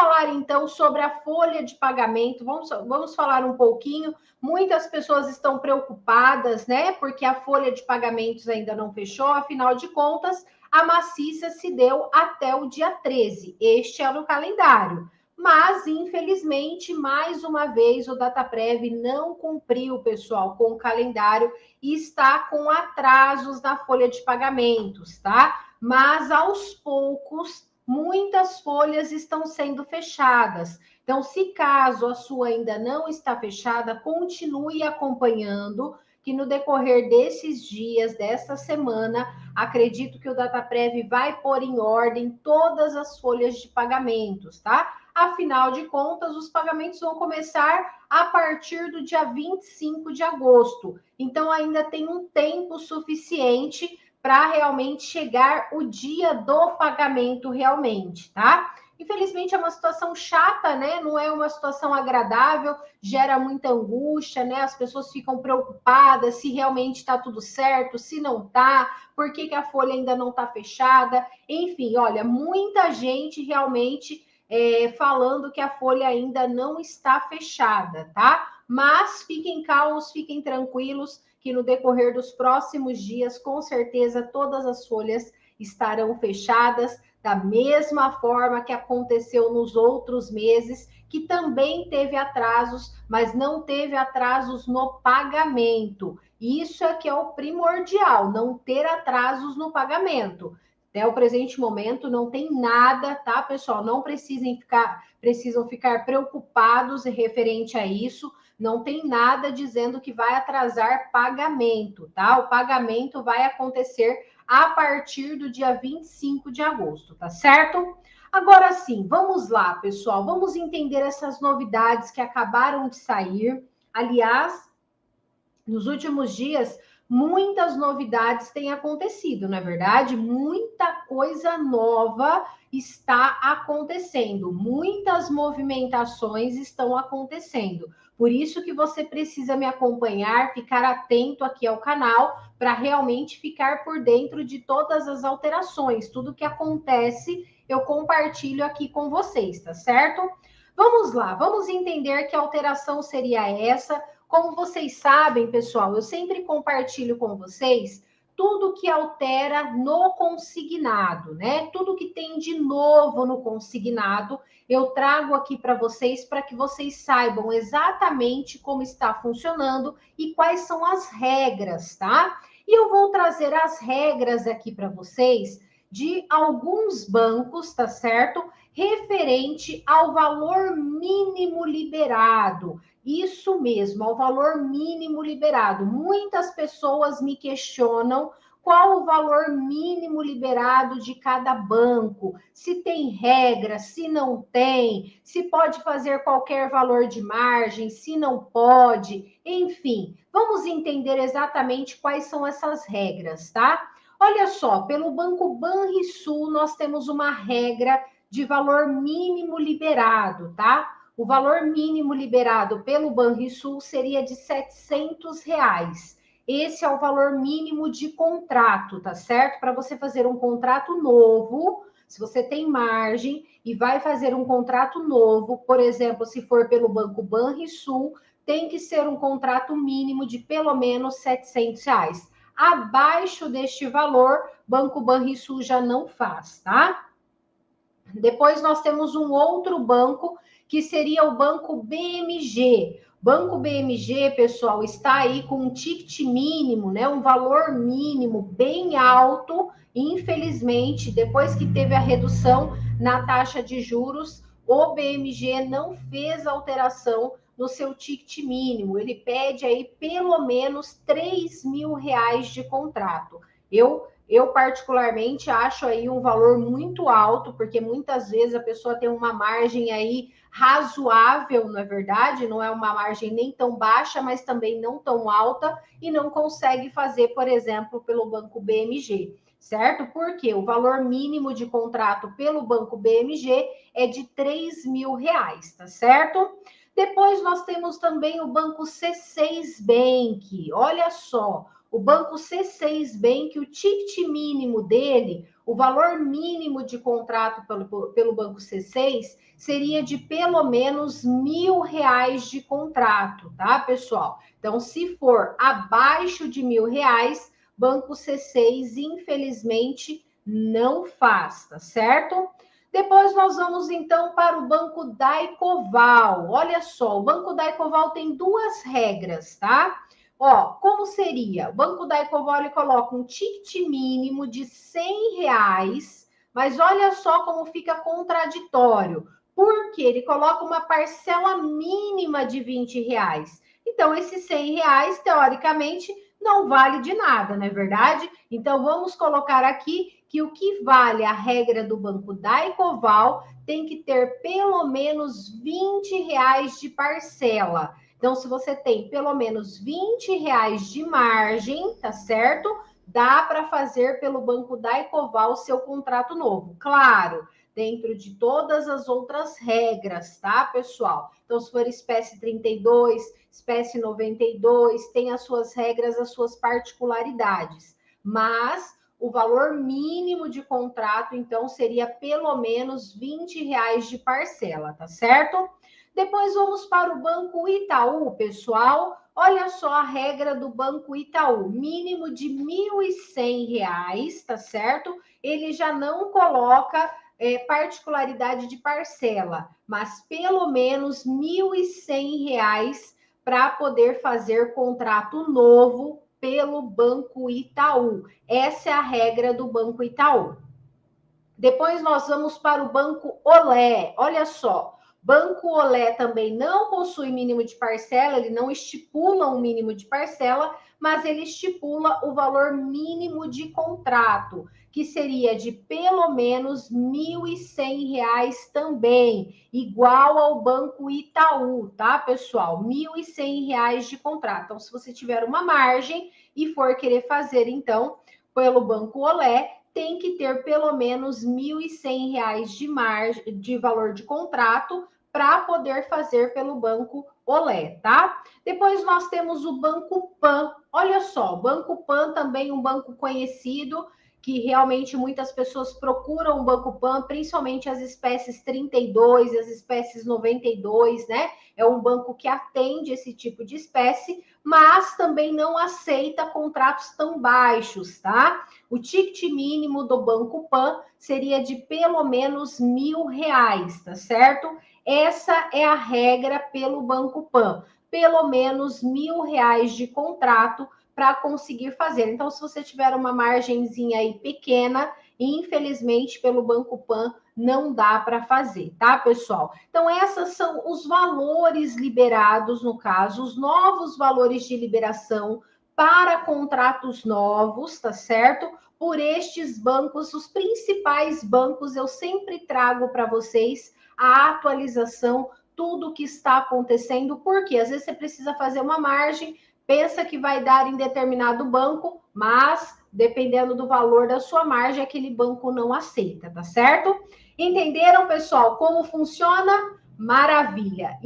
falar, então, sobre a folha de pagamento. Vamos falar um pouquinho. Muitas pessoas estão preocupadas, né? Porque a folha de pagamentos ainda não fechou. Afinal de contas, a maciça se deu até o dia 13. Este é no calendário. Mas, infelizmente, mais uma vez, o Dataprev não cumpriu, pessoal, com o calendário e está com atrasos na folha de pagamentos, tá? Mas, aos poucos, muitas folhas estão sendo fechadas. Então, se caso a sua ainda não está fechada, continue acompanhando, que no decorrer desses dias, dessa semana, acredito que o Dataprev vai pôr em ordem todas as folhas de pagamentos, tá? Afinal de contas, os pagamentos vão começar a partir do dia 25 de agosto. Então, ainda tem um tempo suficiente para realmente chegar o dia do pagamento realmente, tá? Infelizmente é uma situação chata, né? Não é uma situação agradável, gera muita angústia, né? As pessoas ficam preocupadas se realmente está tudo certo, se não está, por que a folha ainda não está fechada. Enfim, olha, muita gente realmente falando que a folha ainda não está fechada, tá? Mas fiquem calmos, fiquem tranquilos, que no decorrer dos próximos dias, com certeza, todas as folhas estarão fechadas, da mesma forma que aconteceu nos outros meses, que também teve atrasos, mas não teve atrasos no pagamento. Isso é que é o primordial, não ter atrasos no pagamento. Até o presente momento não tem nada, tá, pessoal? Não precisam ficar preocupados referente a isso. Não tem nada dizendo que vai atrasar pagamento, tá? O pagamento vai acontecer a partir do dia 25 de agosto, tá certo? Agora sim, vamos lá, pessoal. Vamos entender essas novidades que acabaram de sair. Aliás, nos últimos dias, muitas novidades têm acontecido, não é verdade? Muita coisa nova está acontecendo, muitas movimentações estão acontecendo. Por isso que você precisa me acompanhar, ficar atento aqui ao canal, para realmente ficar por dentro de todas as alterações. Tudo que acontece, eu compartilho aqui com vocês, tá certo? Vamos lá, vamos entender que alteração seria essa. Como vocês sabem, pessoal, eu sempre compartilho com vocês tudo que altera no consignado, né? Tudo que tem de novo no consignado, eu trago aqui para vocês que vocês saibam exatamente como está funcionando e quais são as regras, tá? E eu vou trazer as regras aqui para vocês de alguns bancos, tá certo? Referente ao valor mínimo liberado. Isso mesmo, ao valor mínimo liberado. Muitas pessoas me questionam qual o valor mínimo liberado de cada banco, se tem regra, se não tem, se pode fazer qualquer valor de margem, se não pode, enfim. Vamos entender exatamente quais são essas regras, tá? Olha só, pelo Banco Banrisul, nós temos uma regra de valor mínimo liberado, tá? O valor mínimo liberado pelo Banrisul seria de R$700. Esse é o valor mínimo de contrato, tá certo? Para você fazer um contrato novo, se você tem margem e vai fazer um contrato novo, por exemplo, se for pelo Banco Banrisul, tem que ser um contrato mínimo de pelo menos R$700. Abaixo deste valor, Banco Banrisul já não faz, tá? Depois nós temos um outro banco, que seria o Banco BMG. Banco BMG, pessoal, está aí com um ticket mínimo, né? Um valor mínimo bem alto. Infelizmente, depois que teve a redução na taxa de juros, o BMG não fez alteração no seu ticket mínimo. Ele pede aí pelo menos R$3.000 de contrato. Eu particularmente acho aí um valor muito alto, porque muitas vezes a pessoa tem uma margem aí razoável, não é verdade? Não é uma margem nem tão baixa, mas também não tão alta, e não consegue fazer, por exemplo, pelo Banco BMG, certo? Porque o valor mínimo de contrato pelo Banco BMG é de R$3.000, tá certo? Depois nós temos também o Banco C6 Bank. Olha só, o Banco C6 Bank, o ticket mínimo dele, o valor mínimo de contrato pelo Banco C6 seria de pelo menos R$ 1.000 de contrato, tá, pessoal? Então, se for abaixo de R$ 1.000, Banco C6, infelizmente, não faz, tá certo? Depois nós vamos, então, para o Banco Daicoval. Olha só, o Banco Daicoval tem duas regras, tá? Ó, como seria? O Banco Daicoval, ele coloca um ticket mínimo de R$ 100, mas olha só como fica contraditório. Porque ele coloca uma parcela mínima de R$ 20. Então, esses R$ 100, teoricamente, não vale de nada, não é verdade? Então, vamos colocar aqui que o que vale a regra do Banco Daicoval tem que ter pelo menos R$ 20 de parcela. Então, se você tem pelo menos R$ 20 de margem, tá certo? Dá para fazer pelo Banco Daicoval o seu contrato novo. Claro, dentro de todas as outras regras, tá, pessoal? Então, se for espécie 32, espécie 92, tem as suas regras, as suas particularidades. Mas o valor mínimo de contrato, então, seria pelo menos R$ 20 de parcela, tá certo? Depois vamos para o Banco Itaú, pessoal. Olha só a regra do Banco Itaú, mínimo de R$ 1.100, tá certo? Ele já não coloca particularidade de parcela, mas pelo menos R$ 1.100 para poder fazer contrato novo pelo Banco Itaú. Essa é a regra do Banco Itaú. Depois nós vamos para o Banco Olé. Olha só, Banco Olé também não possui mínimo de parcela, ele não estipula um mínimo de parcela, mas ele estipula o valor mínimo de contrato, que seria de pelo menos R$ 1.100 também, igual ao Banco Itaú, tá, pessoal? R$ 1.100 de contrato. Então, se você tiver uma margem e for querer fazer, então, pelo Banco Olé, tem que ter pelo menos R$ 1.100 de margem, de valor de contrato para poder fazer pelo Banco Olé, tá? Depois nós temos o Banco Pan. Olha só, o Banco Pan também um banco conhecido, que realmente muitas pessoas procuram o Banco Pan, principalmente as espécies 32 e as espécies 92, né? É um banco que atende esse tipo de espécie, mas também não aceita contratos tão baixos, tá? O ticket mínimo do Banco Pan seria de pelo menos R$ 1.000, tá certo? Essa é a regra pelo Banco Pan. Pelo menos R$ 1.000 de contrato para conseguir fazer. Então, se você tiver uma margenzinha aí pequena, infelizmente, pelo Banco Pan, não dá para fazer, tá, pessoal? Então, esses são os valores liberados, no caso, os novos valores de liberação para contratos novos, tá certo? Por estes bancos, os principais bancos, eu sempre trago para vocês a atualização, tudo o que está acontecendo, porque às vezes você precisa fazer uma margem, pensa que vai dar em determinado banco, mas dependendo do valor da sua margem, aquele banco não aceita, tá certo? Entenderam, pessoal, como funciona? Maravilha!